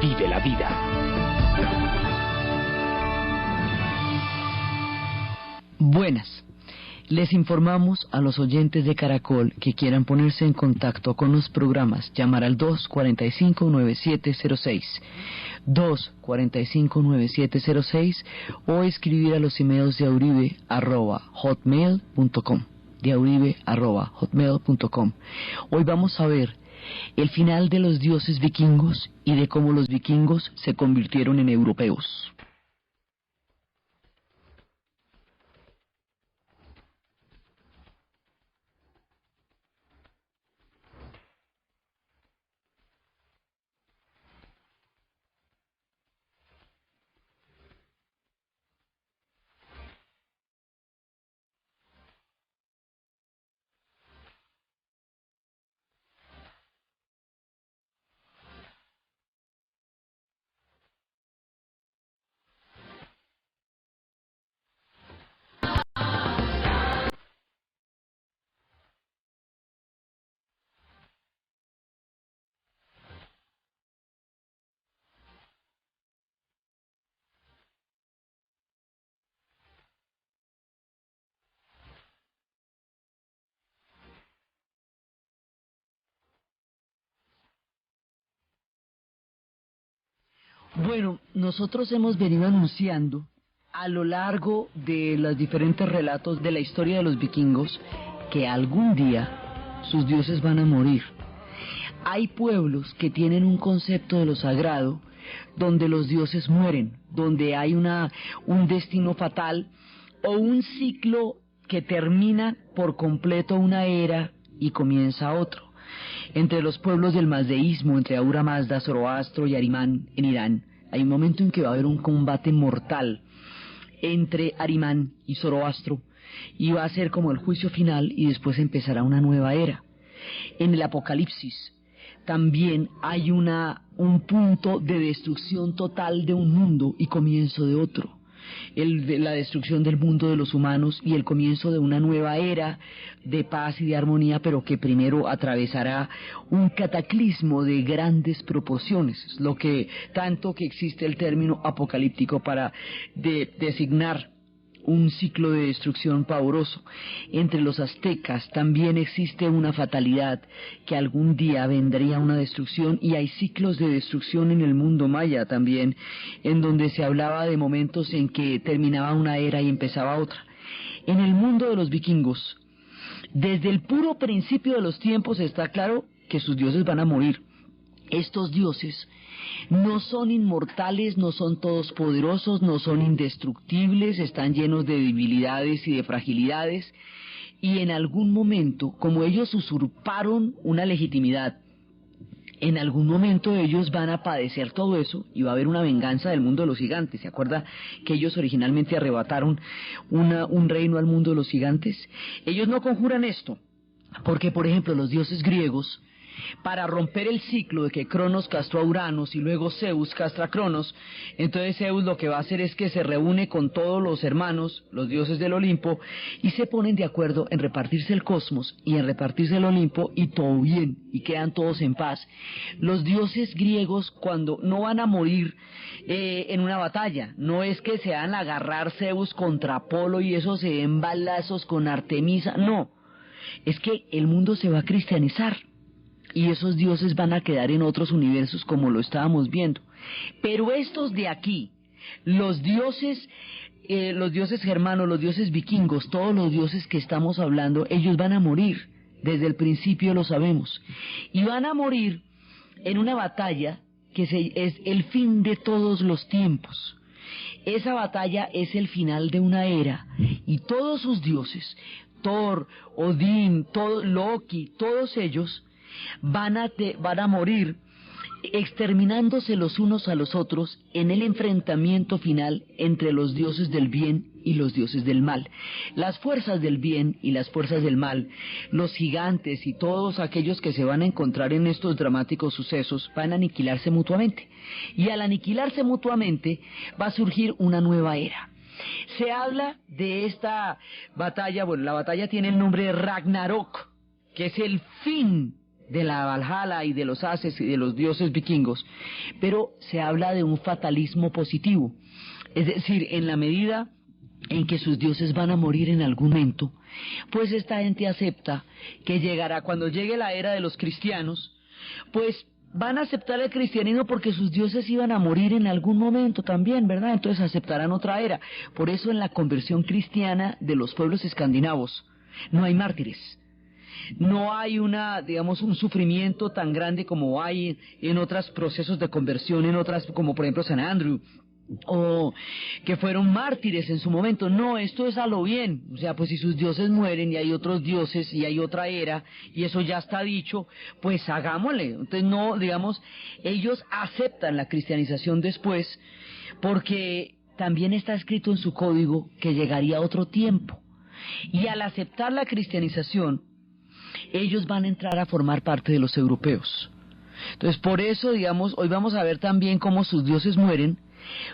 vive la vida. Buenas. Les informamos a los oyentes de Caracol que quieran ponerse en contacto con los programas, llamar al 245-9706, 245-9706 o escribir a los emails de auribe@hotmail.com, de auribe@hotmail.com. Hoy vamos a ver el final de los dioses vikingos y de cómo los vikingos se convirtieron en europeos. Bueno, nosotros hemos venido anunciando a lo largo de los diferentes relatos de la historia de los vikingos que algún día sus dioses van a morir. Hay pueblos que tienen un concepto de lo sagrado donde los dioses mueren, donde hay un destino fatal o un ciclo que termina por completo una era y comienza otro. Entre los pueblos del mazdeísmo, entre Ahura Mazda, Zoroastro y Arimán en Irán, hay un momento en que va a haber un combate mortal entre Arimán y Zoroastro y va a ser como el juicio final y después empezará una nueva era. En el Apocalipsis también hay un punto de destrucción total de un mundo y comienzo de otro. La destrucción del mundo de los humanos y el comienzo de una nueva era de paz y de armonía, pero que primero atravesará un cataclismo de grandes proporciones, lo que tanto que existe el término apocalíptico para designar un ciclo de destrucción pavoroso. Entre los aztecas también existe una fatalidad, que algún día vendría una destrucción, y hay ciclos de destrucción en el mundo maya también, en donde se hablaba de momentos en que terminaba una era y empezaba otra. En el mundo de los vikingos, desde el puro principio de los tiempos está claro que sus dioses van a morir. Estos dioses no son inmortales, no son todos poderosos, no son indestructibles, están llenos de debilidades y de fragilidades, y en algún momento, como ellos usurparon una legitimidad, en algún momento ellos van a padecer todo eso y va a haber una venganza del mundo de los gigantes. ¿Se acuerda que ellos originalmente arrebataron un reino al mundo de los gigantes? Ellos no conjuran esto, porque por ejemplo los dioses griegos, para romper el ciclo de que Cronos castró a Uranos y luego Zeus castra a Cronos, entonces Zeus lo que va a hacer es que se reúne con todos los hermanos, los dioses del Olimpo, y se ponen de acuerdo en repartirse el cosmos y en repartirse el Olimpo, y todo bien, y quedan todos en paz. Los dioses griegos, cuando no van a morir en una batalla, no es que se van a agarrar Zeus contra Apolo y eso se den balazos con Artemisa, no, es que el mundo se va a cristianizar. Y esos dioses van a quedar en otros universos como lo estábamos viendo. Pero estos de aquí, los dioses germanos, los dioses vikingos, todos los dioses que estamos hablando, ellos van a morir. Desde el principio lo sabemos. Y van a morir en una batalla que es el fin de todos los tiempos. Esa batalla es el final de una era. Y todos sus dioses, Thor, Odín, Loki, todos ellos van a morir exterminándose los unos a los otros en el enfrentamiento final entre los dioses del bien y los dioses del mal. Las fuerzas del bien y las fuerzas del mal, los gigantes y todos aquellos que se van a encontrar en estos dramáticos sucesos van a aniquilarse mutuamente, y al aniquilarse mutuamente va a surgir una nueva era. Se habla de esta batalla, bueno, la batalla tiene el nombre de Ragnarok, que es el fin de la Valhalla y de los Ases y de los dioses vikingos, pero se habla de un fatalismo positivo, es decir, en la medida en que sus dioses van a morir en algún momento, pues esta gente acepta que llegará, cuando llegue la era de los cristianos, pues van a aceptar el cristianismo porque sus dioses iban a morir en algún momento también, ¿verdad? Entonces aceptarán otra era. Por eso en la conversión cristiana de los pueblos escandinavos no hay mártires. No hay un sufrimiento tan grande como hay en otros procesos de conversión, en otras, como por ejemplo San Andrew, o que fueron mártires en su momento. No, esto es a lo bien. O sea, pues si sus dioses mueren y hay otros dioses y hay otra era, y eso ya está dicho, pues hagámosle. Entonces no, ellos aceptan la cristianización después, porque también está escrito en su código que llegaría otro tiempo. Y al aceptar la cristianización, ellos van a entrar a formar parte de los europeos. Entonces, por eso, hoy vamos a ver también cómo sus dioses mueren,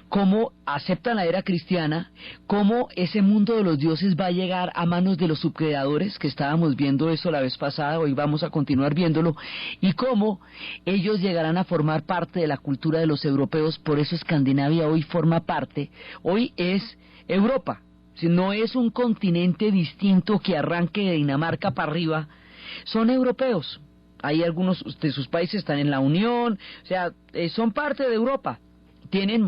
cómo aceptan la era cristiana, cómo ese mundo de los dioses va a llegar a manos de los subcreadores, que estábamos viendo eso la vez pasada, hoy vamos a continuar viéndolo, y cómo ellos llegarán a formar parte de la cultura de los europeos. Por eso Escandinavia hoy forma parte, hoy es Europa, no es un continente distinto que arranque de Dinamarca para arriba, son europeos. Hay algunos de sus países están en la Unión, o sea, son parte de Europa. Tienen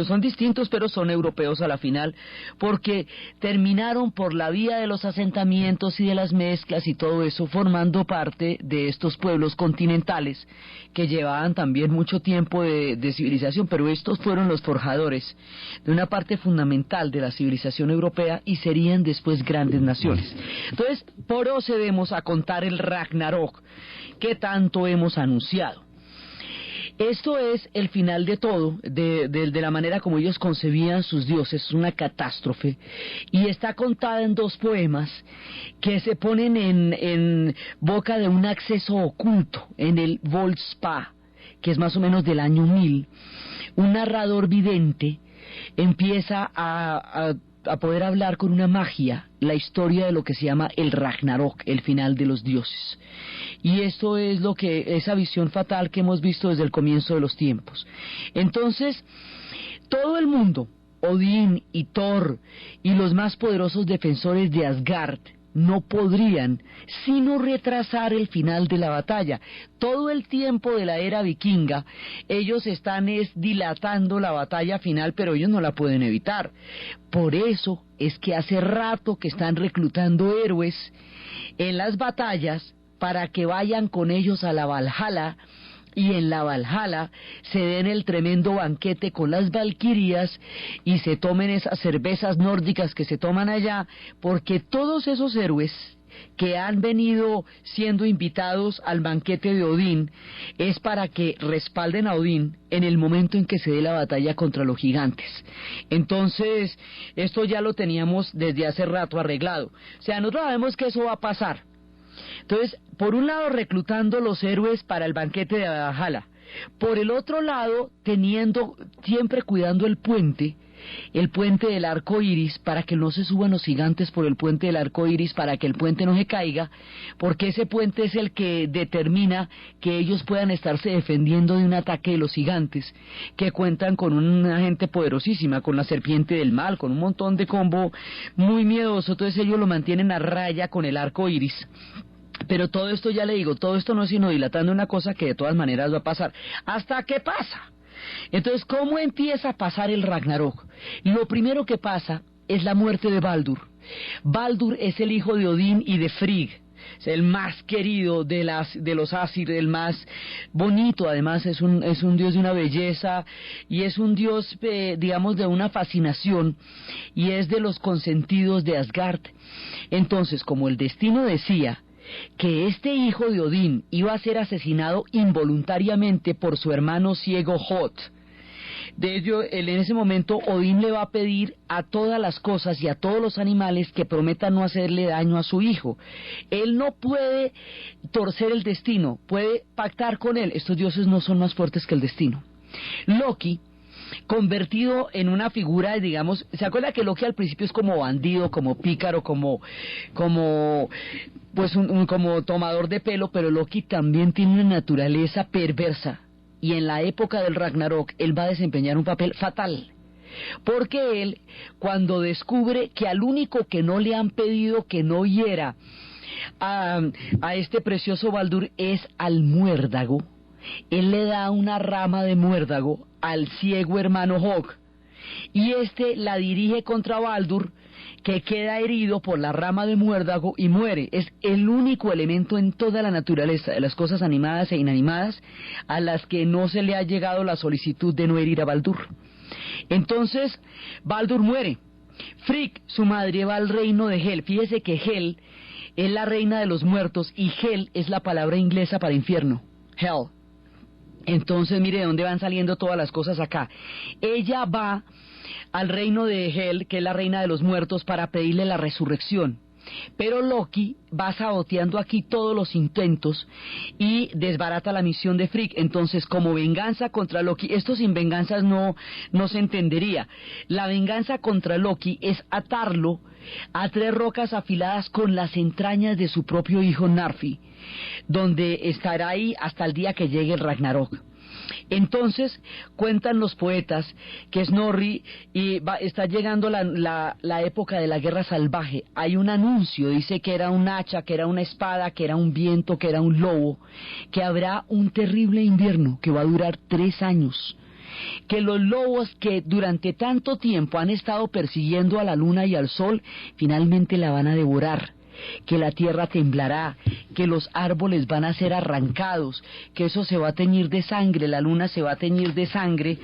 son distintos, pero son europeos a la final, porque terminaron por la vía de los asentamientos y de las mezclas y todo eso, formando parte de estos pueblos continentales que llevaban también mucho tiempo de civilización, pero estos fueron los forjadores de una parte fundamental de la civilización europea y serían después grandes naciones. Entonces, procedemos a contar el Ragnarok que tanto hemos anunciado. Esto es el final de todo, de la manera como ellos concebían sus dioses, una catástrofe, y está contada en 2 poemas que se ponen en boca de un acceso oculto, en el Voldspa, que es más o menos del año 1000. Un narrador vidente empieza a poder hablar con una magia la historia de lo que se llama el Ragnarok, el final de los dioses. Y esto es esa visión fatal que hemos visto desde el comienzo de los tiempos. Entonces, todo el mundo, Odín y Thor y los más poderosos defensores de Asgard, no podrían sino retrasar el final de la batalla. Todo el tiempo de la era vikinga, ellos están dilatando la batalla final, pero ellos no la pueden evitar. Por eso es que hace rato que están reclutando héroes en las batallas para que vayan con ellos a la Valhalla, y en la Valhalla se den el tremendo banquete con las valquirias y se tomen esas cervezas nórdicas que se toman allá, porque todos esos héroes que han venido siendo invitados al banquete de Odín es para que respalden a Odín en el momento en que se dé la batalla contra los gigantes. Entonces, esto ya lo teníamos desde hace rato arreglado. O sea, nosotros sabemos que eso va a pasar. Entonces, por un lado reclutando los héroes para el banquete de Valhalla, por el otro lado siempre cuidando el puente del arco iris, para que no se suban los gigantes por el puente del arco iris, para que el puente no se caiga, porque ese puente es el que determina que ellos puedan estarse defendiendo de un ataque de los gigantes, que cuentan con una gente poderosísima, con la serpiente del mal, con un montón de combo muy miedoso. Entonces ellos lo mantienen a raya con el arco iris. Pero todo esto, ya le digo, todo esto no es sino dilatando una cosa que de todas maneras va a pasar. ¿Hasta qué pasa? Entonces, ¿cómo empieza a pasar el Ragnarok? Lo primero que pasa es la muerte de Baldur. Baldur es el hijo de Odín y de Frigg. Es el más querido de los Asir, el más bonito. Además es un dios de una belleza y es un dios, de una fascinación, y es de los consentidos de Asgard. Entonces, como el destino decía que este hijo de Odín iba a ser asesinado involuntariamente por su hermano ciego Hot, de ello, en ese momento Odín le va a pedir a todas las cosas y a todos los animales que prometan no hacerle daño a su hijo. Él no puede torcer el destino, puede pactar con él. Estos dioses no son más fuertes que el destino. Loki convertido en una figura, digamos, ¿se acuerda que Loki al principio es como bandido, como pícaro, como tomador de pelo, pero Loki también tiene una naturaleza perversa, y en la época del Ragnarok él va a desempeñar un papel fatal, porque él, cuando descubre que al único que no le han pedido que no hiera a este precioso Baldur es al muérdago, él le da una rama de muérdago al ciego hermano Hog, y este la dirige contra Baldur, que queda herido por la rama de muérdago y muere. Es el único elemento en toda la naturaleza, de las cosas animadas e inanimadas, a las que no se le ha llegado la solicitud de no herir a Baldur. Entonces, Baldur muere. Frigg, su madre, va al reino de Hel. Fíjese que Hel es la reina de los muertos, y Hel es la palabra inglesa para infierno, Hell. Entonces, mire de dónde van saliendo todas las cosas acá. Ella va al reino de Hel, que es la reina de los muertos, para pedirle la resurrección. Pero Loki va saboteando aquí todos los intentos y desbarata la misión de Frigg. Entonces, como venganza contra Loki, esto sin venganzas no se entendería. La venganza contra Loki es atarlo a 3 rocas afiladas con las entrañas de su propio hijo Narfi, donde estará ahí hasta el día que llegue el Ragnarok. Entonces cuentan los poetas que Snorri está llegando la época de la guerra salvaje. Hay un anuncio, dice que era un hacha, que era una espada, que era un viento, que era un lobo, que habrá un terrible invierno que va a durar 3 años, que los lobos que durante tanto tiempo han estado persiguiendo a la luna y al sol finalmente la van a devorar, que la tierra temblará, que los árboles van a ser arrancados, que eso se va a teñir de sangre, la luna se va a teñir de sangre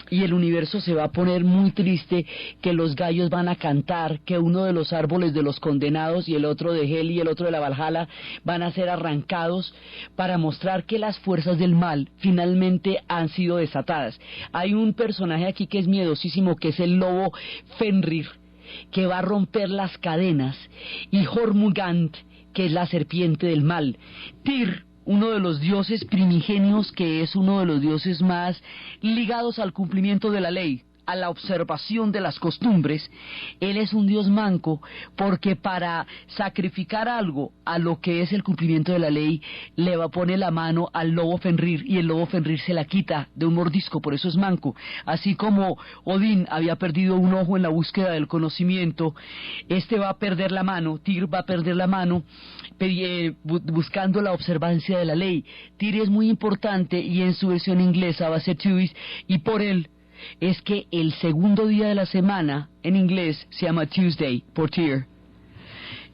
y el universo se va a poner muy triste, que los gallos van a cantar, que uno de los árboles de los condenados y el otro de Hel y el otro de la Valhalla van a ser arrancados para mostrar que las fuerzas del mal finalmente han sido desatadas. Hay un personaje aquí que es miedosísimo, que es el lobo Fenrir, que va a romper las cadenas, y Jormungand, que es la serpiente del mal. Tyr, uno de los dioses primigenios, que es uno de los dioses más ligados al cumplimiento de la ley, a la observación de las costumbres, él es un dios manco, porque para sacrificar algo a lo que es el cumplimiento de la ley, le va a poner la mano al lobo Fenrir, y el lobo Fenrir se la quita de un mordisco, por eso es manco. Así como Odín había perdido un ojo en la búsqueda del conocimiento, este va a perder la mano, Tyr va a perder la mano, buscando la observancia de la ley. Tyr es muy importante, y en su versión inglesa va a ser Tuesday, y por él es que el segundo día de la semana en inglés se llama Tuesday por Tyr.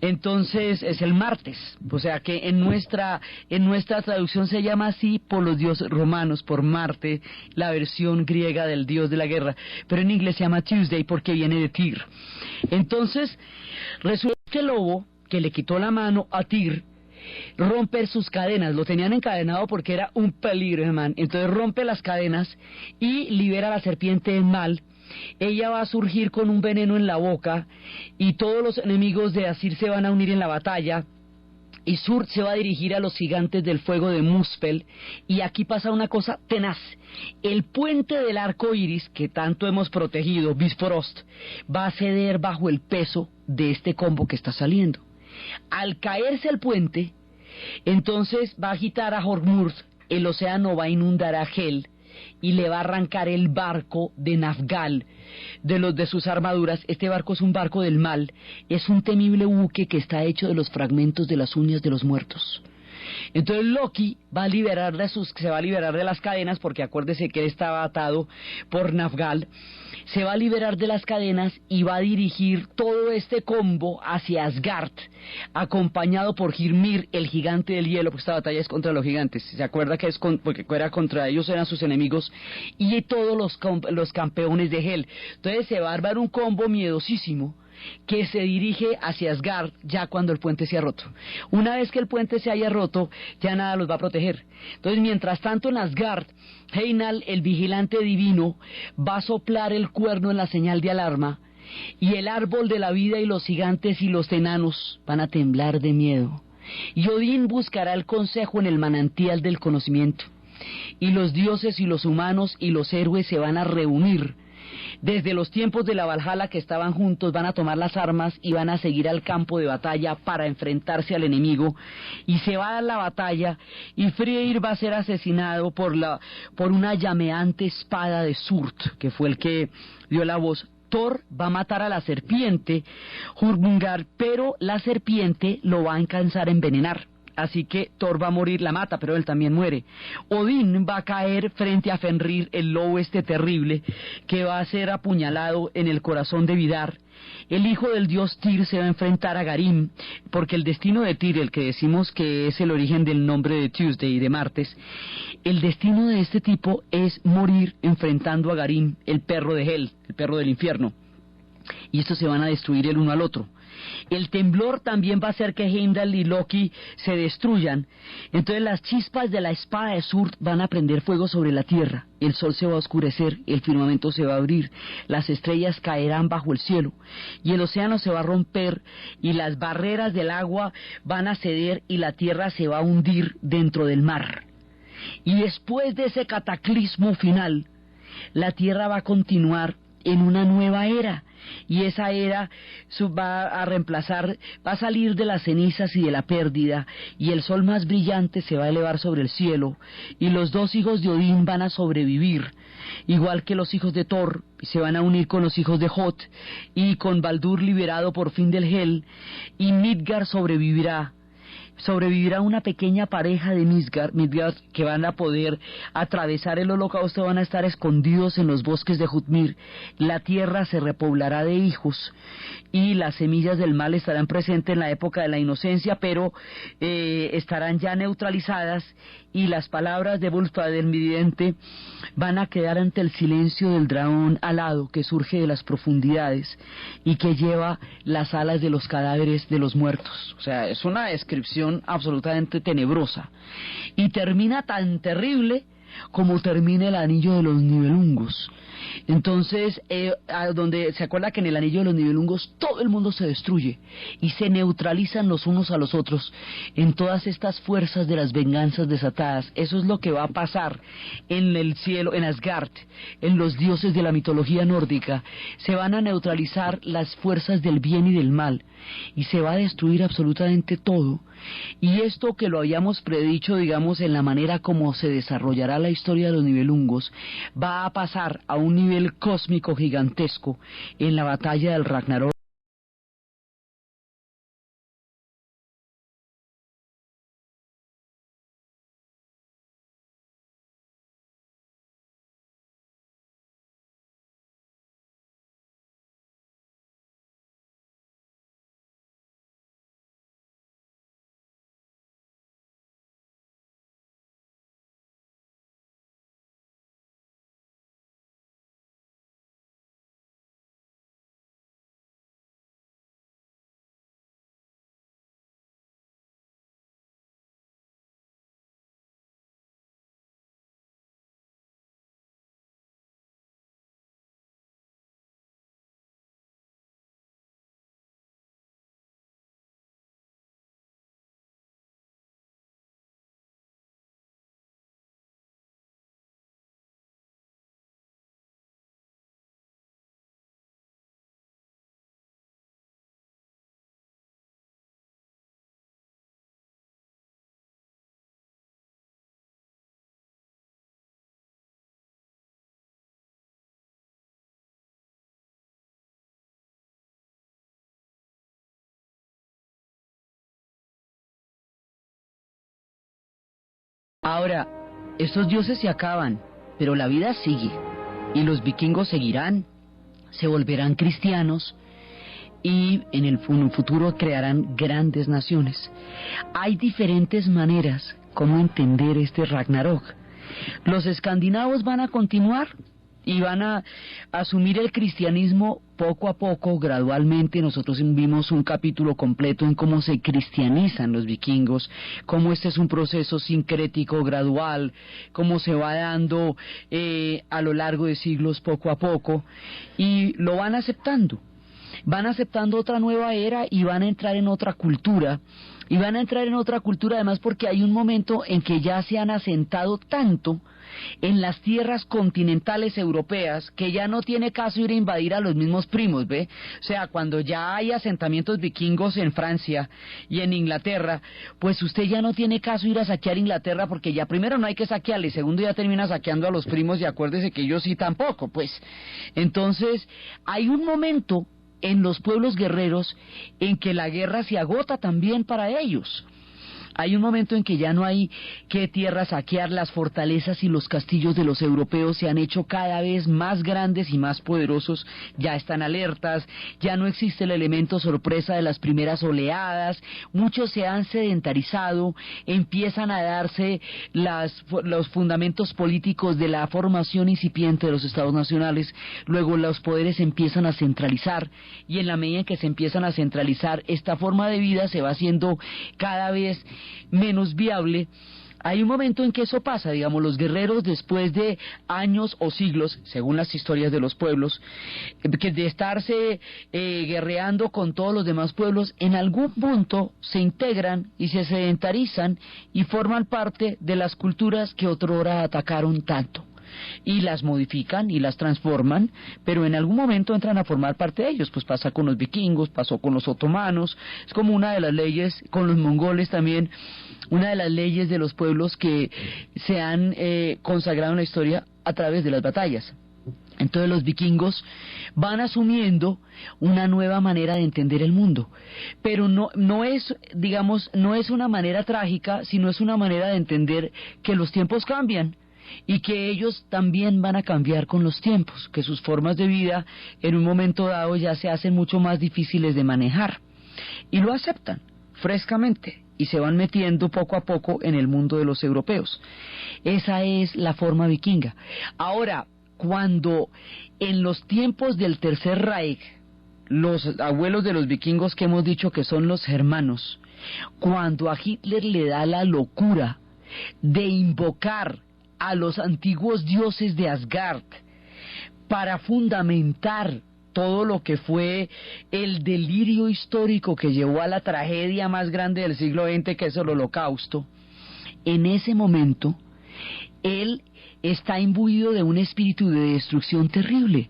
Entonces es el martes, o sea que en nuestra traducción se llama así por los dioses romanos, por Marte, la versión griega del dios de la guerra, pero en inglés se llama Tuesday porque viene de Tyr. Entonces resulta que el lobo que le quitó la mano a Tyr rompe sus cadenas, lo tenían encadenado porque era un peligro, man. Entonces rompe las cadenas y libera a la serpiente del mal. Ella va a surgir con un veneno en la boca, y todos los enemigos de Asir se van a unir en la batalla, y Surd se va a dirigir a los gigantes del fuego de Muspel, y aquí pasa una cosa tenaz. El puente del arco iris, que tanto hemos protegido, Bifrost, va a ceder bajo el peso de este combo que está saliendo. Al caerse el puente, entonces va a agitar a Hormurd, el océano va a inundar a Hel y le va a arrancar el barco de Nafgal de sus armaduras. Este barco es un barco del mal, es un temible buque que está hecho de los fragmentos de las uñas de los muertos. Entonces Loki se va a liberar de las cadenas, porque acuérdese que él estaba atado por Nafgal. Se va a liberar de las cadenas y va a dirigir todo este combo hacia Asgard, acompañado por Hyrmir, el gigante del hielo, porque esta batalla es contra los gigantes. ¿Se acuerda que porque era contra ellos, eran sus enemigos, y todos los campeones de Hel? Entonces se va a armar un combo miedosísimo que se dirige hacia Asgard ya cuando el puente se ha roto. Una vez que el puente se haya roto, ya nada los va a proteger. Entonces, mientras tanto en Asgard, Heinal, el vigilante divino, va a soplar el cuerno en la señal de alarma, y el árbol de la vida y los gigantes y los enanos van a temblar de miedo. Y Odín buscará el consejo en el manantial del conocimiento. y los dioses y los humanos y los héroes se van a reunir. Desde los tiempos de la Valhalla que estaban juntos, van a tomar las armas y van a seguir al campo de batalla para enfrentarse al enemigo, y se va a dar la batalla y Freyr va a ser asesinado por una llameante espada de Surt, que fue el que dio la voz. Thor va a matar a la serpiente Jormungand, pero la serpiente lo va a alcanzar a envenenar. Así que Thor va a morir, la mata, pero él también muere. Odín va a caer frente a Fenrir, el lobo terrible, que va a ser apuñalado en el corazón de Vidar. El hijo del dios Tyr se va a enfrentar a Garim, porque el destino de Tyr, el que decimos que es el origen del nombre de Tuesday, de martes, el destino de este tipo es morir enfrentando a Garim, el perro de Hel, el perro del infierno. Y estos se van a destruir el uno al otro. El temblor también va a hacer que Heimdall y Loki se destruyan. Entonces las chispas de la espada de Surt van a prender fuego sobre la tierra. El sol se va a oscurecer, el firmamento se va a abrir, las estrellas caerán bajo el cielo, y el océano se va a romper, y las barreras del agua van a ceder, y la tierra se va a hundir dentro del mar. Y después de ese cataclismo final, la tierra va a continuar en una nueva era, y esa era va a reemplazar, va a salir de las cenizas y de la pérdida, y el sol más brillante se va a elevar sobre el cielo, y los dos hijos de Odín van a sobrevivir, igual que los hijos de Thor, se van a unir con los hijos de Hot, y con Baldur liberado por fin del Hel, y Midgard sobrevivirá una pequeña pareja de Midgard que van a poder atravesar el holocausto, van a estar escondidos en los bosques de Jutmir. La tierra se repoblará de hijos y las semillas del mal estarán presentes en la época de la inocencia, pero estarán ya neutralizadas, y las palabras de Volstad, del vidente, van a quedar ante el silencio del dragón alado que surge de las profundidades y que lleva las alas de los cadáveres de los muertos. O sea, es una descripción absolutamente tenebrosa, y termina tan terrible como termina el anillo de los Nibelungos. Entonces, donde se acuerda que en el anillo de los Nibelungos todo el mundo se destruye y se neutralizan los unos a los otros en todas estas fuerzas de las venganzas desatadas. Eso es lo que va a pasar en el cielo, en Asgard, en los dioses de la mitología nórdica. Se van a neutralizar las fuerzas del bien y del mal, y se va a destruir absolutamente todo. Y esto, que lo habíamos predicho, digamos, en la manera como se desarrollará la historia de los Nibelungos, va a pasar a un nivel cósmico gigantesco en la batalla del Ragnarok. Ahora, estos dioses se acaban, pero la vida sigue, y los vikingos seguirán, se volverán cristianos, y en un futuro crearán grandes naciones. Hay diferentes maneras como entender este Ragnarok. Los escandinavos van a continuar y van a asumir el cristianismo poco a poco, gradualmente. Nosotros vimos un capítulo completo en cómo se cristianizan los vikingos, cómo este es un proceso sincrético, gradual, cómo se va dando a lo largo de siglos poco a poco, y lo van aceptando otra nueva era, y van a entrar en otra cultura y van a entrar en otra cultura, además porque hay un momento en que ya se han asentado tanto en las tierras continentales europeas que ya no tiene caso ir a invadir a los mismos primos, ¿ve? O sea, cuando ya hay asentamientos vikingos en Francia y en Inglaterra, pues usted ya no tiene caso ir a saquear Inglaterra, porque ya primero no hay que saquearle, segundo ya termina saqueando a los primos, y acuérdese que ellos sí tampoco, pues. Entonces, hay un momento en los pueblos guerreros en que la guerra se agota también para ellos. Hay un momento en que ya no hay qué tierra saquear, las fortalezas y los castillos de los europeos se han hecho cada vez más grandes y más poderosos, ya están alertas, ya no existe el elemento sorpresa de las primeras oleadas, muchos se han sedentarizado, empiezan a darse los fundamentos políticos de la formación incipiente de los estados nacionales, luego los poderes empiezan a centralizar, y en la medida en que se empiezan a centralizar, esta forma de vida se va haciendo cada vez menos viable. Hay un momento en que eso pasa, digamos, los guerreros después de años o siglos, según las historias de los pueblos, que de estarse guerreando con todos los demás pueblos, en algún punto se integran y se sedentarizan y forman parte de las culturas que otrora atacaron tanto, y las modifican y las transforman, pero en algún momento entran a formar parte de ellos. Pues pasa con los vikingos, pasó con los otomanos, es como una de las leyes, con los mongoles también, una de las leyes de los pueblos que se han consagrado en la historia a través de las batallas. Entonces los vikingos van asumiendo una nueva manera de entender el mundo, pero no es, digamos, no es una manera trágica, sino es una manera de entender que los tiempos cambian y que ellos también van a cambiar con los tiempos, que sus formas de vida en un momento dado ya se hacen mucho más difíciles de manejar, y lo aceptan frescamente y se van metiendo poco a poco en el mundo de los europeos. Esa es la forma vikinga. Ahora, cuando en los tiempos del Tercer Reich, los abuelos de los vikingos que hemos dicho que son los germanos, cuando a Hitler le da la locura de invocar a los antiguos dioses de Asgard para fundamentar todo lo que fue el delirio histórico que llevó a la tragedia más grande del siglo XX, que es el Holocausto, en ese momento él está imbuido de un espíritu de destrucción terrible.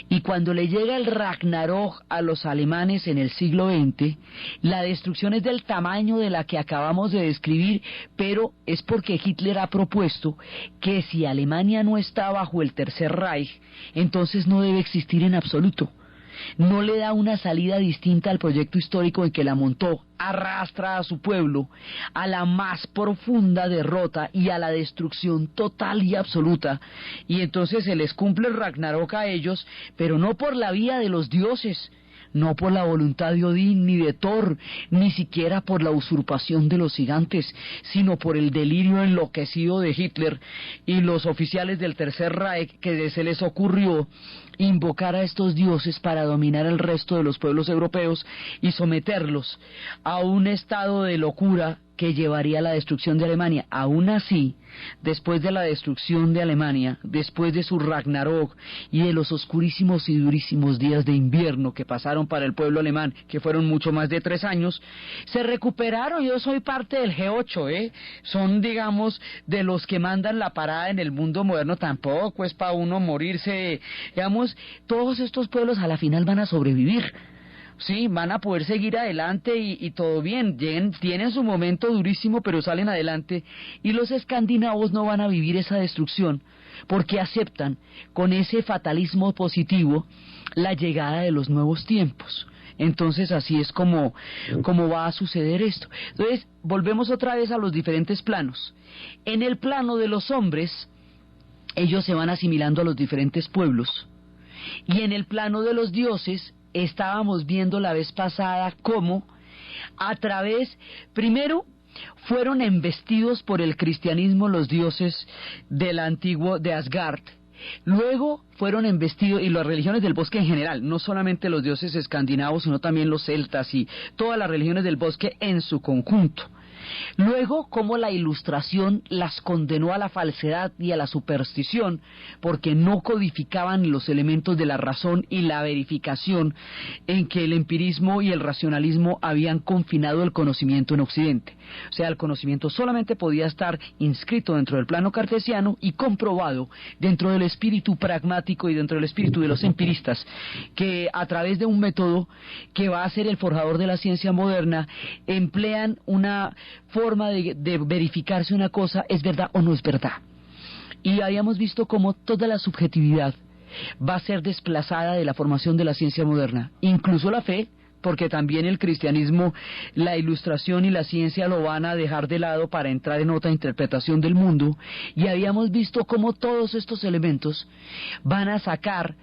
Y cuando le llega el Ragnarok a los alemanes en el siglo XX, la destrucción es del tamaño de la que acabamos de describir, pero es porque Hitler ha propuesto que si Alemania no está bajo el Tercer Reich, entonces no debe existir en absoluto. No le da una salida distinta al proyecto histórico en que la montó, arrastra a su pueblo a la más profunda derrota y a la destrucción total y absoluta, y entonces se les cumple el Ragnarok a ellos, pero no por la vía de los dioses, no por la voluntad de Odín ni de Thor, ni siquiera por la usurpación de los gigantes, sino por el delirio enloquecido de Hitler y los oficiales del Tercer Reich, que se les ocurrió invocar a estos dioses para dominar el resto de los pueblos europeos y someterlos a un estado de locura que llevaría a la destrucción de Alemania. Aún así, después de la destrucción de Alemania, después de su Ragnarok y de los oscurísimos y durísimos días de invierno que pasaron para el pueblo alemán, que fueron mucho más de 3 años, se recuperaron. Yo soy parte del G8, son, digamos, de los que mandan la parada en el mundo moderno. Tampoco es para uno morirse, digamos, todos estos pueblos a la final van a sobrevivir. Sí, van a poder seguir adelante y todo bien, tienen su momento durísimo, pero salen adelante, y los escandinavos no van a vivir esa destrucción, porque aceptan con ese fatalismo positivo la llegada de los nuevos tiempos. Entonces así es como va a suceder esto. Entonces, volvemos otra vez a los diferentes planos. En el plano de los hombres, ellos se van asimilando a los diferentes pueblos, y en el plano de los dioses, estábamos viendo la vez pasada cómo a través, primero, fueron embestidos por el cristianismo los dioses del antiguo de Asgard, luego fueron embestidos, y las religiones del bosque en general, no solamente los dioses escandinavos, sino también los celtas y todas las religiones del bosque en su conjunto. Luego, cómo la Ilustración las condenó a la falsedad y a la superstición, porque no codificaban los elementos de la razón y la verificación en que el empirismo y el racionalismo habían confinado el conocimiento en Occidente. O sea, el conocimiento solamente podía estar inscrito dentro del plano cartesiano y comprobado dentro del espíritu pragmático y dentro del espíritu de los empiristas, que a través de un método que va a ser el forjador de la ciencia moderna, emplean una forma de verificar si una cosa es verdad o no es verdad. Y habíamos visto cómo toda la subjetividad va a ser desplazada de la formación de la ciencia moderna, incluso la fe, porque también el cristianismo, la Ilustración y la ciencia lo van a dejar de lado para entrar en otra interpretación del mundo, y habíamos visto cómo todos estos elementos van a sacar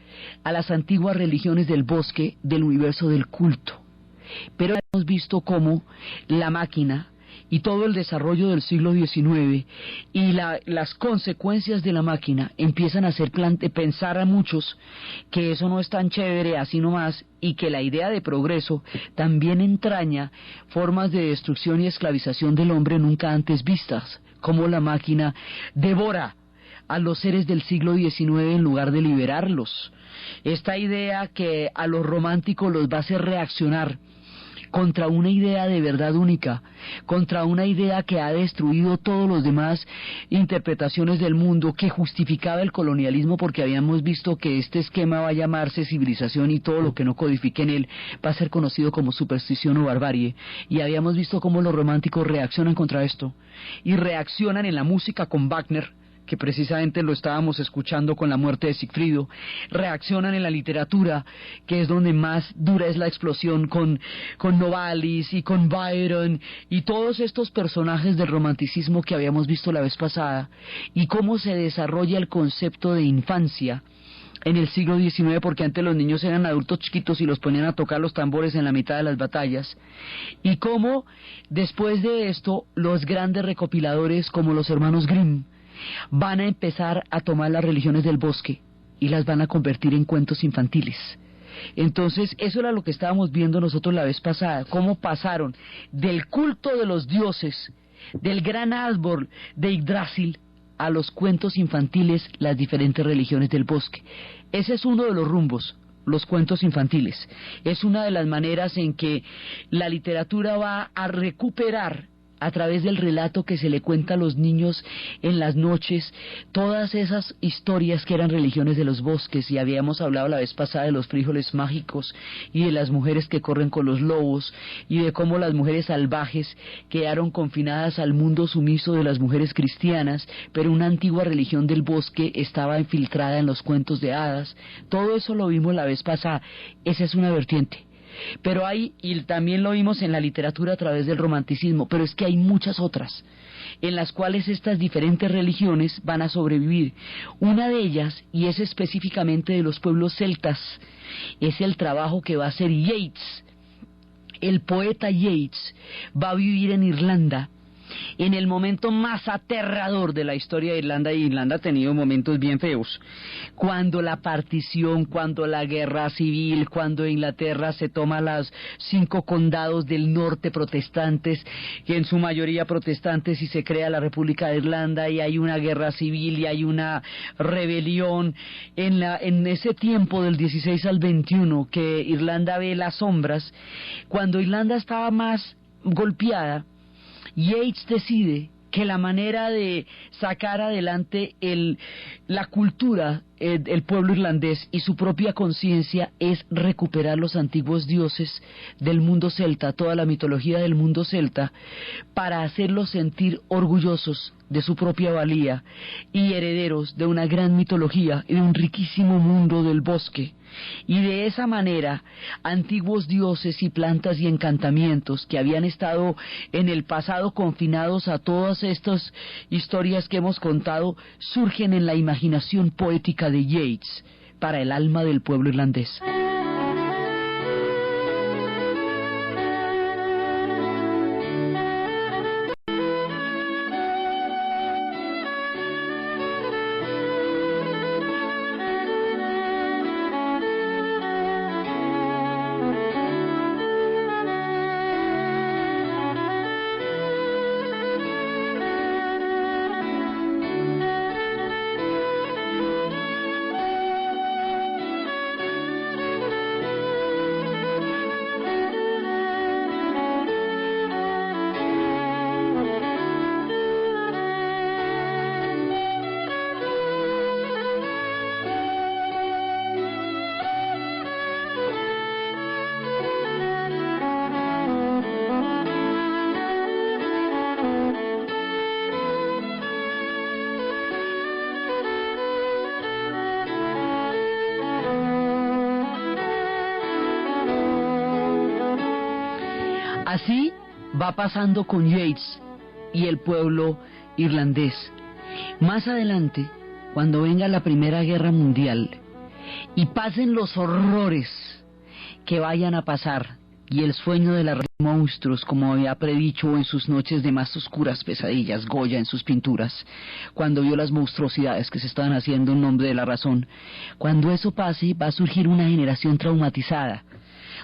a las antiguas religiones del bosque del universo del culto. Pero hemos visto cómo la máquina y todo el desarrollo del siglo XIX y las consecuencias de la máquina empiezan a hacer pensar a muchos que eso no es tan chévere así nomás, y que la idea de progreso también entraña formas de destrucción y esclavización del hombre nunca antes vistas, como la máquina devora a los seres del siglo XIX en lugar de liberarlos. Esta idea que a los románticos los va a hacer reaccionar contra una idea de verdad única, contra una idea que ha destruido todas las demás interpretaciones del mundo, que justificaba el colonialismo, porque habíamos visto que este esquema va a llamarse civilización y todo lo que no codifique en él va a ser conocido como superstición o barbarie, y habíamos visto cómo los románticos reaccionan contra esto, y reaccionan en la música con Wagner, que precisamente lo estábamos escuchando con la muerte de Sigfrido, reaccionan en la literatura, que es donde más dura es la explosión, con Novalis y con Byron y todos estos personajes del romanticismo que habíamos visto la vez pasada, y cómo se desarrolla el concepto de infancia en el siglo XIX, porque antes los niños eran adultos chiquitos y los ponían a tocar los tambores en la mitad de las batallas, y cómo después de esto los grandes recopiladores como los hermanos Grimm van a empezar a tomar las religiones del bosque y las van a convertir en cuentos infantiles. Entonces, eso era lo que estábamos viendo nosotros la vez pasada, cómo pasaron del culto de los dioses, del gran árbol de Yggdrasil, a los cuentos infantiles, las diferentes religiones del bosque. Ese es uno de los rumbos, los cuentos infantiles. Es una de las maneras en que la literatura va a recuperar, a través del relato que se le cuenta a los niños en las noches, todas esas historias que eran religiones de los bosques. Y habíamos hablado la vez pasada de los frijoles mágicos y de las mujeres que corren con los lobos, y de cómo las mujeres salvajes quedaron confinadas al mundo sumiso de las mujeres cristianas, pero una antigua religión del bosque estaba infiltrada en los cuentos de hadas. Todo eso lo vimos la vez pasada. Esa es una vertiente. Pero hay, y también lo vimos en la literatura a través del romanticismo, pero es que hay muchas otras en las cuales estas diferentes religiones van a sobrevivir. Una de ellas, y es específicamente de los pueblos celtas, es el trabajo que va a hacer Yeats. El poeta Yeats va a vivir en Irlanda en el momento más aterrador de la historia de Irlanda, y Irlanda ha tenido momentos bien feos, cuando la partición, cuando la guerra civil, cuando Inglaterra se toma los 5 condados del norte protestantes, que en su mayoría protestantes, y se crea la República de Irlanda, y hay una guerra civil y hay una rebelión en ese tiempo del 16 al 21, que Irlanda ve las sombras. Cuando Irlanda estaba más golpeada, Yeats decide que la manera de sacar adelante la cultura, el pueblo irlandés y su propia conciencia, es recuperar los antiguos dioses del mundo celta, toda la mitología del mundo celta, para hacerlos sentir orgullosos de su propia valía y herederos de una gran mitología y de un riquísimo mundo del bosque. Y de esa manera, antiguos dioses y plantas y encantamientos que habían estado en el pasado confinados a todas estas historias que hemos contado, surgen en la imaginación poética de Yeats para el alma del pueblo irlandés. Así va pasando con Yeats y el pueblo irlandés. Más adelante, cuando venga la Primera Guerra Mundial y pasen los horrores que vayan a pasar, y el sueño de los monstruos, como había predicho en sus noches de más oscuras pesadillas Goya en sus pinturas, cuando vio las monstruosidades que se estaban haciendo en nombre de la razón, cuando eso pase va a surgir una generación traumatizada,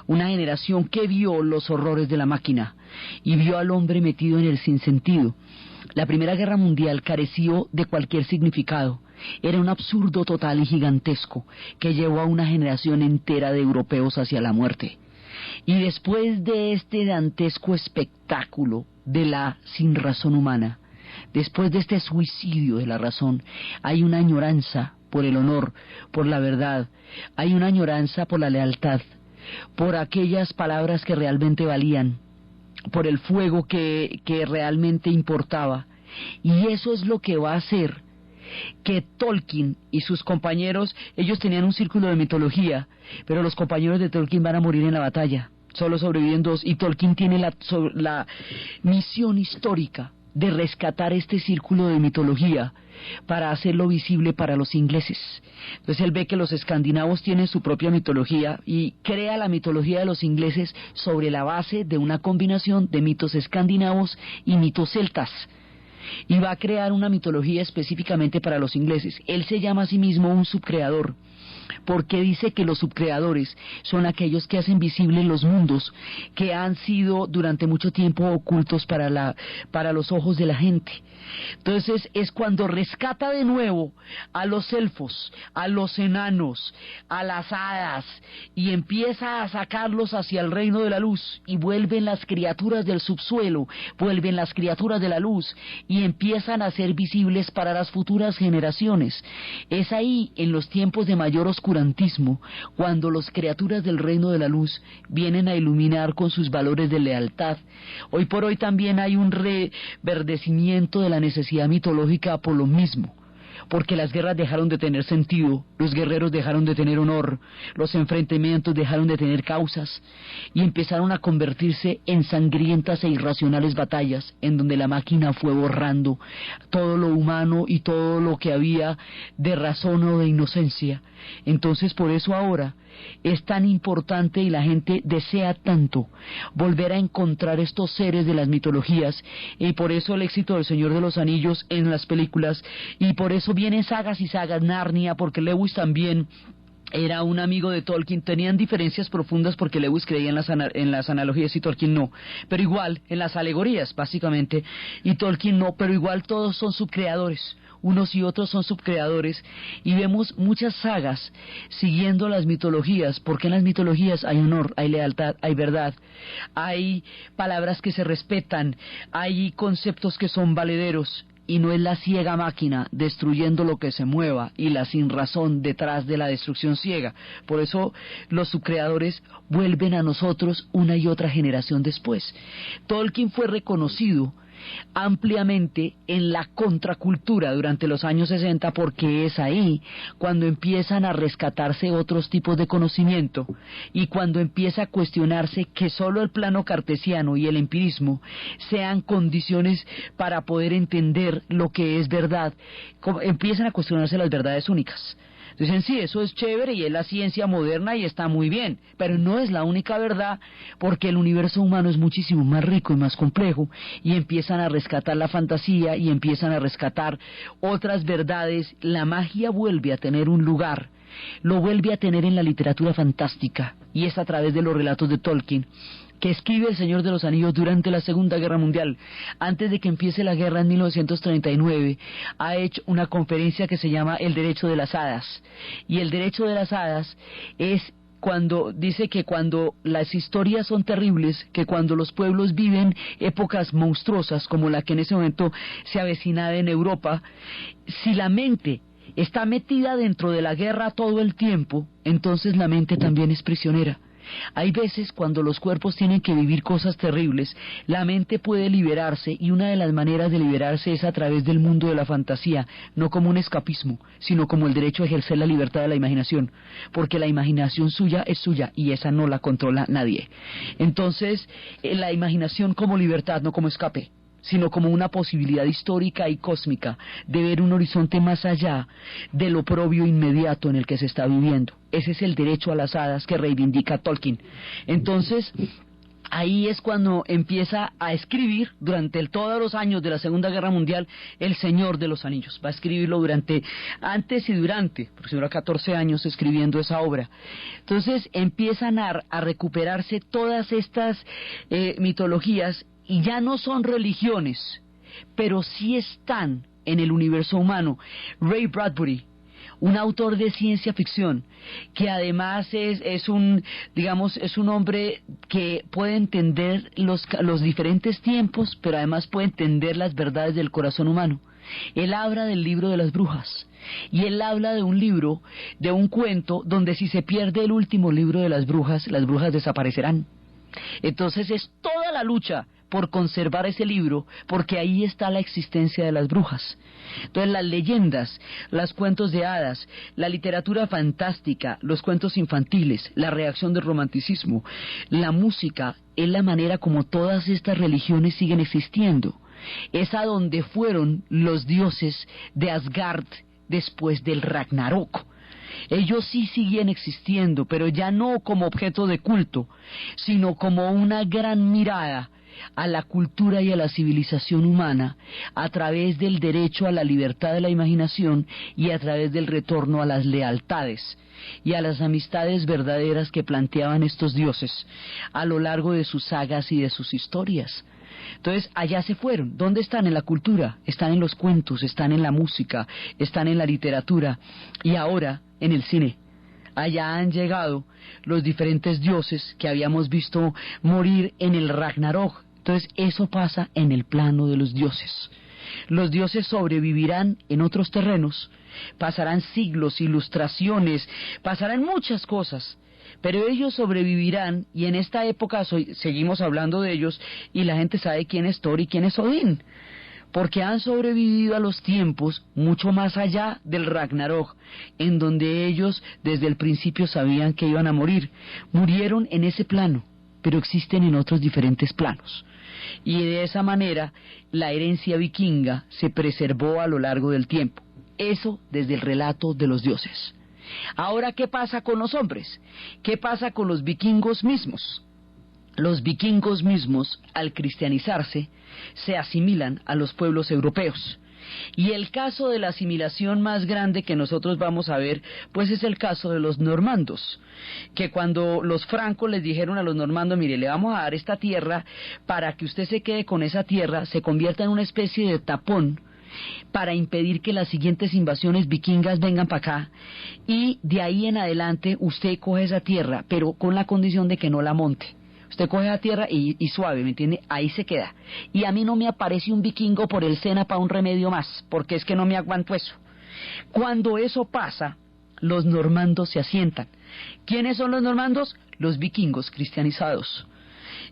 una generación que vio los horrores de la máquina y vio al hombre metido en el sinsentido. La Primera Guerra Mundial careció de cualquier significado. Era un absurdo total y gigantesco que llevó a una generación entera de europeos hacia la muerte. Y después de este dantesco espectáculo de la sinrazón humana, después de este suicidio de la razón, hay una añoranza por el honor, por la verdad, hay una añoranza por la lealtad, por aquellas palabras que realmente valían, por el fuego que realmente importaba. Y eso es lo que va a hacer que Tolkien y sus compañeros, ellos tenían un círculo de mitología, pero los compañeros de Tolkien van a morir en la batalla, solo sobreviven 2, y Tolkien tiene la misión histórica de rescatar este círculo de mitología para hacerlo visible para los ingleses. Entonces él ve que los escandinavos tienen su propia mitología y crea la mitología de los ingleses sobre la base de una combinación de mitos escandinavos y mitos celtas, y va a crear una mitología específicamente para los ingleses. Él se llama a sí mismo un subcreador, porque dice que los subcreadores son aquellos que hacen visibles los mundos que han sido durante mucho tiempo ocultos para los ojos de la gente. Entonces es cuando rescata de nuevo a los elfos, a los enanos, a las hadas, y empieza a sacarlos hacia el reino de la luz, y vuelven las criaturas del subsuelo, vuelven las criaturas de la luz, y empiezan a ser visibles para las futuras generaciones. Es ahí, en los tiempos de mayor oscurantismo, cuando las criaturas del reino de la luz vienen a iluminar con sus valores de lealtad. Hoy por hoy también hay un reverdecimiento de la necesidad mitológica por lo mismo, porque las guerras dejaron de tener sentido, los guerreros dejaron de tener honor, los enfrentamientos dejaron de tener causas, y empezaron a convertirse en sangrientas e irracionales batallas, en donde la máquina fue borrando todo lo humano y todo lo que había de razón o de inocencia. Entonces por eso ahora es tan importante, y la gente desea tanto volver a encontrar estos seres de las mitologías, y por eso el éxito del Señor de los Anillos en las películas, y por eso vienen sagas y sagas, Narnia, porque Lewis también era un amigo de Tolkien. Tenían diferencias profundas porque Lewis creía en las analogías y Tolkien no, pero igual en las alegorías básicamente, y Tolkien no, pero igual todos son subcreadores. Unos y otros son subcreadores, y vemos muchas sagas siguiendo las mitologías, porque en las mitologías hay honor, hay lealtad, hay verdad, hay palabras que se respetan, hay conceptos que son valederos, y no es la ciega máquina destruyendo lo que se mueva y la sinrazón detrás de la destrucción ciega. Por eso los subcreadores vuelven a nosotros una y otra generación después. Tolkien fue reconocido ampliamente en la contracultura durante los años 60, porque es ahí cuando empiezan a rescatarse otros tipos de conocimiento, y cuando empieza a cuestionarse que solo el plano cartesiano y el empirismo sean condiciones para poder entender lo que es verdad. Empiezan a cuestionarse las verdades únicas. Dicen, sí, eso es chévere y es la ciencia moderna y está muy bien, pero no es la única verdad, porque el universo humano es muchísimo más rico y más complejo, y empiezan a rescatar la fantasía y empiezan a rescatar otras verdades. La magia vuelve a tener un lugar, lo vuelve a tener en la literatura fantástica, y es a través de los relatos de Tolkien, que escribe El Señor de los Anillos durante la Segunda Guerra Mundial. Antes de que empiece la guerra en 1939, ha hecho una conferencia que se llama El Derecho de las Hadas. Y el Derecho de las Hadas es cuando dice que cuando las historias son terribles, que cuando los pueblos viven épocas monstruosas como la que en ese momento se avecinaba en Europa, si la mente está metida dentro de la guerra todo el tiempo, entonces la mente también es prisionera. Hay veces cuando los cuerpos tienen que vivir cosas terribles, la mente puede liberarse, y una de las maneras de liberarse es a través del mundo de la fantasía, no como un escapismo, sino como el derecho a ejercer la libertad de la imaginación, porque la imaginación suya es suya y esa no la controla nadie. Entonces, la imaginación como libertad, no como escape, sino como una posibilidad histórica y cósmica de ver un horizonte más allá del oprobio inmediato en el que se está viviendo. Ese es el derecho a las hadas que reivindica Tolkien. Entonces, ahí es cuando empieza a escribir durante todos los años de la Segunda Guerra Mundial El Señor de los Anillos. Va a escribirlo durante, antes y durante, porque se duró 14 años escribiendo esa obra. Entonces empiezan a recuperarse todas estas mitologías, y ya no son religiones, pero sí están en el universo humano. Ray Bradbury, un autor de ciencia ficción, que además es un hombre que puede entender los diferentes tiempos, pero además puede entender las verdades del corazón humano. Él habla del libro de las brujas, y él habla de un libro, de un cuento, donde si se pierde el último libro de las brujas desaparecerán. Entonces es toda la lucha por conservar ese libro, porque ahí está la existencia de las brujas. Entonces las leyendas, los cuentos de hadas, la literatura fantástica, los cuentos infantiles, la reacción del romanticismo, la música, es la manera como todas estas religiones siguen existiendo. Es a donde fueron los dioses de Asgard después del Ragnarok. Ellos sí siguen existiendo, pero ya no como objeto de culto, sino como una gran mirada a la cultura y a la civilización humana a través del derecho a la libertad de la imaginación y a través del retorno a las lealtades y a las amistades verdaderas que planteaban estos dioses a lo largo de sus sagas y de sus historias. Entonces allá se fueron. ¿Dónde están? En la cultura, están en los cuentos, están en la música, están en la literatura y ahora en el cine. Allá han llegado los diferentes dioses que habíamos visto morir en el Ragnarok. Entonces eso pasa en el plano de los dioses. Los dioses sobrevivirán en otros terrenos, pasarán siglos, ilustraciones, pasarán muchas cosas, pero ellos sobrevivirán, y en esta época seguimos hablando de ellos, y la gente sabe quién es Thor y quién es Odín, porque han sobrevivido a los tiempos mucho más allá del Ragnarok, en donde ellos desde el principio sabían que iban a morir. Murieron en ese plano, pero existen en otros diferentes planos. Y de esa manera la herencia vikinga se preservó a lo largo del tiempo. Eso desde el relato de los dioses. Ahora, ¿qué pasa con los hombres? ¿Qué pasa con los vikingos mismos? Los vikingos mismos, al cristianizarse, se asimilan a los pueblos europeos. Y el caso de la asimilación más grande que nosotros vamos a ver, pues es el caso de los normandos, que cuando los francos les dijeron a los normandos, mire, le vamos a dar esta tierra para que usted se quede con esa tierra, se convierta en una especie de tapón para impedir que las siguientes invasiones vikingas vengan para acá, y de ahí en adelante usted coge esa tierra, pero con la condición de que no la monte. Usted coge la tierra y suave, ¿me entiende? Ahí se queda. Y a mí no me aparece un vikingo por el Sena para un remedio más, porque es que no me aguanto eso. Cuando eso pasa, los normandos se asientan. ¿Quiénes son los normandos? Los vikingos cristianizados.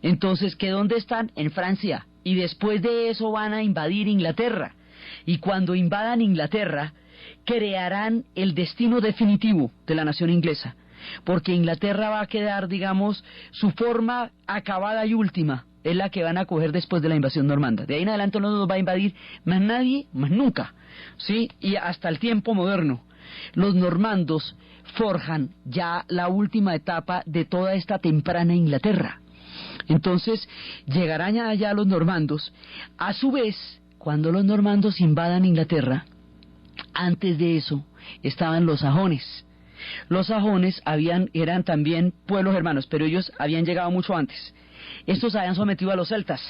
Entonces, ¿qué dónde están? En Francia. Y después de eso van a invadir Inglaterra. Y cuando invadan Inglaterra, crearán el destino definitivo de la nación inglesa. Porque Inglaterra va a quedar, digamos, su forma acabada y última es la que van a coger después de la invasión normanda. De ahí en adelante no nos va a invadir más nadie, más nunca, ¿sí? Y hasta el tiempo moderno. Los normandos forjan ya la última etapa de toda esta temprana Inglaterra. Entonces llegarán allá los normandos. A su vez, cuando los normandos invadan Inglaterra, antes de eso estaban los sajones. Los sajones eran también pueblos hermanos, pero ellos habían llegado mucho antes. Estos habían sometido a los celtas.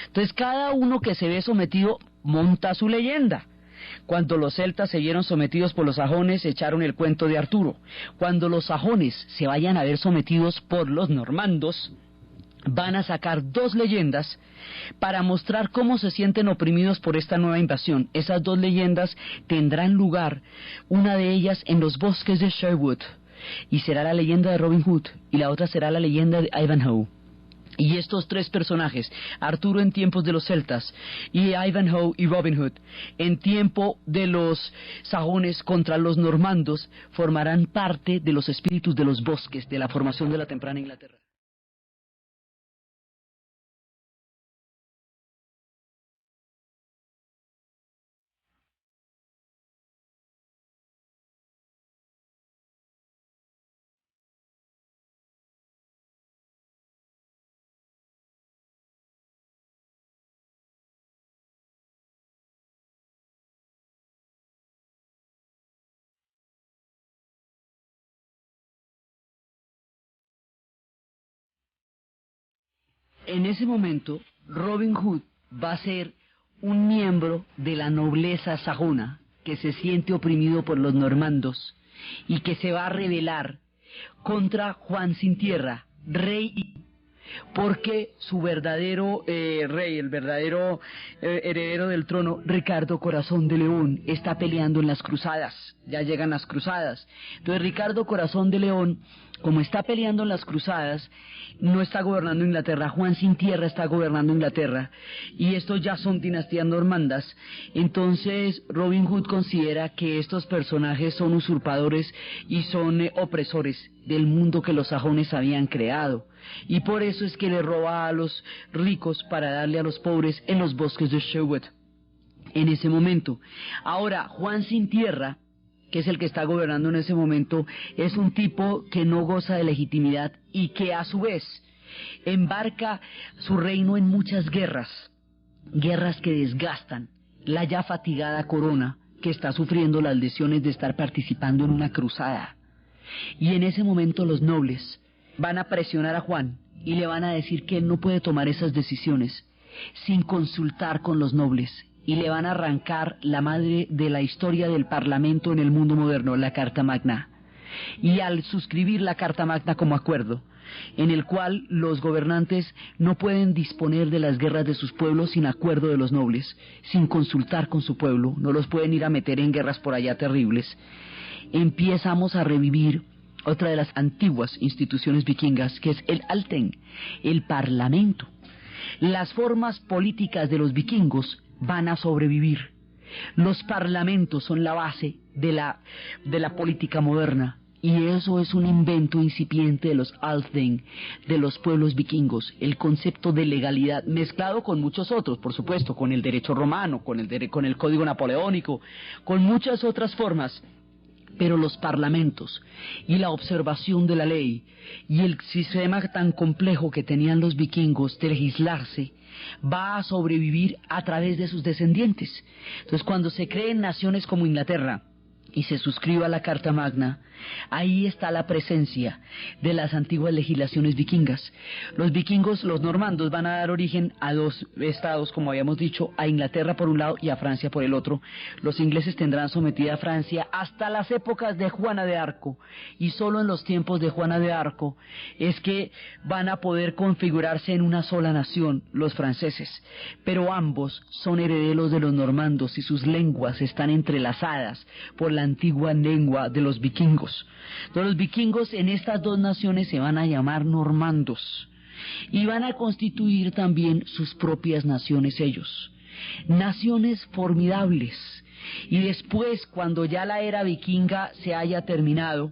Entonces cada uno que se ve sometido monta su leyenda. Cuando los celtas se vieron sometidos por los sajones, echaron el cuento de Arturo. Cuando los sajones se vayan a ver sometidos por los normandos, van a sacar dos leyendas para mostrar cómo se sienten oprimidos por esta nueva invasión. Esas dos leyendas tendrán lugar, una de ellas en los bosques de Sherwood, y será la leyenda de Robin Hood, y la otra será la leyenda de Ivanhoe. Y estos tres personajes, Arturo en tiempos de los celtas, y Ivanhoe y Robin Hood en tiempo de los sajones contra los normandos, formarán parte de los espíritus de los bosques, de la formación de la temprana Inglaterra. En ese momento, Robin Hood va a ser un miembro de la nobleza sajona que se siente oprimido por los normandos y que se va a rebelar contra Juan sin tierra, rey, porque su verdadero rey, el verdadero heredero del trono, Ricardo Corazón de León, está peleando en las cruzadas. Ya llegan las cruzadas. Entonces Ricardo Corazón de León, como está peleando en las cruzadas, no está gobernando Inglaterra. Juan sin tierra está gobernando Inglaterra, y estos ya son dinastías normandas. Entonces Robin Hood considera que estos personajes son usurpadores y son opresores del mundo que los sajones habían creado, y por eso es que le roba a los ricos para darle a los pobres en los bosques de Sherwood en ese momento. Ahora, Juan sin tierra, que es el que está gobernando en ese momento, es un tipo que no goza de legitimidad y que a su vez embarca su reino en muchas guerras, guerras que desgastan la ya fatigada corona, que está sufriendo las lesiones de estar participando en una cruzada. Y en ese momento los nobles van a presionar a Juan y le van a decir que él no puede tomar esas decisiones sin consultar con los nobles, y le van a arrancar la madre de la historia del parlamento en el mundo moderno, la Carta Magna. Y al suscribir la Carta Magna como acuerdo, en el cual los gobernantes no pueden disponer de las guerras de sus pueblos sin acuerdo de los nobles, sin consultar con su pueblo, no los pueden ir a meter en guerras por allá terribles, empezamos a revivir otra de las antiguas instituciones vikingas, que es el Althing, el parlamento. Las formas políticas de los vikingos van a sobrevivir. Los parlamentos son la base de la política moderna, y eso es un invento incipiente de los Althing, de los pueblos vikingos, el concepto de legalidad mezclado con muchos otros, por supuesto, con el derecho romano, con el código napoleónico, con muchas otras formas. Pero los parlamentos y la observación de la ley y el sistema tan complejo que tenían los vikingos de legislarse va a sobrevivir a través de sus descendientes. Entonces, cuando se creen naciones como Inglaterra y se suscriba la Carta Magna, ahí está la presencia de las antiguas legislaciones vikingas. Los vikingos, los normandos, van a dar origen a dos estados, como habíamos dicho, a Inglaterra por un lado y a Francia por el otro. Los ingleses tendrán sometida a Francia hasta las épocas de Juana de Arco, y solo en los tiempos de Juana de Arco es que van a poder configurarse en una sola nación, los franceses. Pero ambos son herederos de los normandos y sus lenguas están entrelazadas por la antigua lengua de los vikingos. Entonces, los vikingos en estas dos naciones se van a llamar normandos y van a constituir también sus propias naciones ellos, naciones formidables. Y después, cuando ya la era vikinga se haya terminado,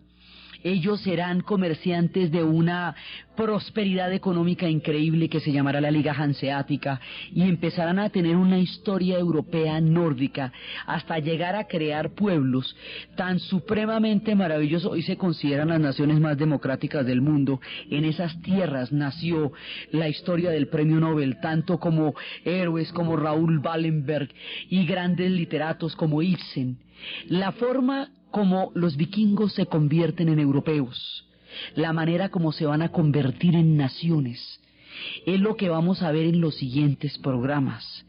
ellos serán comerciantes de una prosperidad económica increíble que se llamará la Liga Hanseática, y empezarán a tener una historia europea nórdica hasta llegar a crear pueblos tan supremamente maravillosos. Hoy se consideran las naciones más democráticas del mundo. En esas tierras nació la historia del premio Nobel, tanto como héroes como Raúl Wallenberg y grandes literatos como Ibsen. La forma como los vikingos se convierten en europeos, la manera como se van a convertir en naciones, es lo que vamos a ver en los siguientes programas.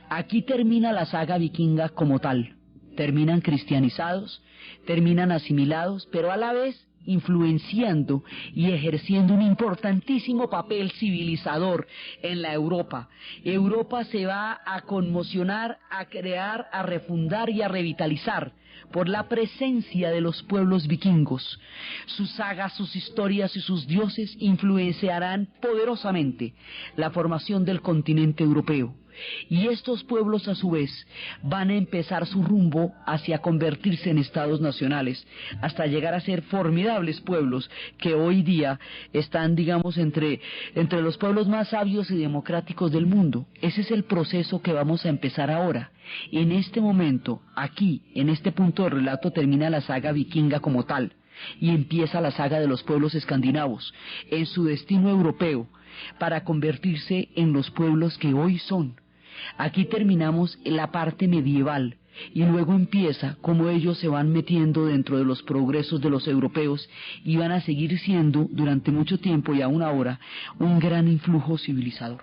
Aquí termina la saga vikinga como tal. Terminan cristianizados, terminan asimilados, pero a la vez influenciando y ejerciendo un importantísimo papel civilizador en la Europa. Europa se va a conmocionar, a crear, a refundar y a revitalizar por la presencia de los pueblos vikingos. Sus sagas, sus historias y sus dioses influenciarán poderosamente la formación del continente europeo. Y estos pueblos a su vez van a empezar su rumbo hacia convertirse en estados nacionales, hasta llegar a ser formidables pueblos que hoy día están, digamos, entre los pueblos más sabios y democráticos del mundo. Ese es el proceso que vamos a empezar ahora. En este momento, aquí, en este punto del relato, termina la saga vikinga como tal, y empieza la saga de los pueblos escandinavos, en su destino europeo, para convertirse en los pueblos que hoy son. Aquí terminamos la parte medieval y luego empieza cómo ellos se van metiendo dentro de los progresos de los europeos y van a seguir siendo durante mucho tiempo y aún ahora un gran influjo civilizador.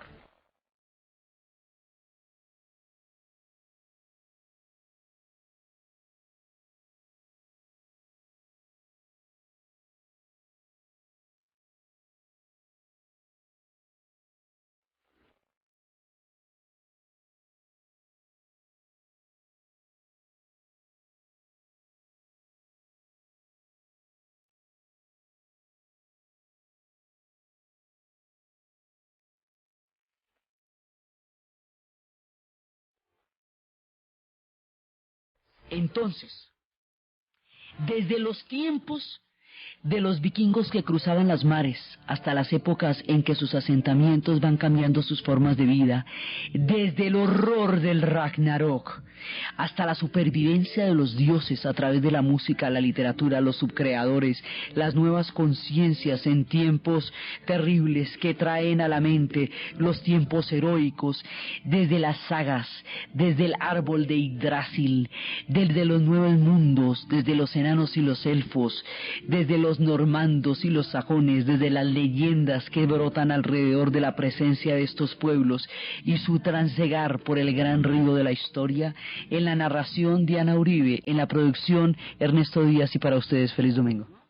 Entonces, desde los tiempos de los vikingos que cruzaban las mares hasta las épocas en que sus asentamientos van cambiando sus formas de vida, desde el horror del Ragnarok hasta la supervivencia de los dioses a través de la música, la literatura, los subcreadores, las nuevas conciencias en tiempos terribles que traen a la mente los tiempos heroicos, desde las sagas, desde el árbol de Yggdrasil, desde los nuevos mundos, desde los enanos y los elfos, desde los normandos y los sajones, desde las leyendas que brotan alrededor de la presencia de estos pueblos y su transegar por el gran río de la historia. En la narración, Diana Uribe; en la producción, Ernesto Díaz, y para ustedes, feliz domingo.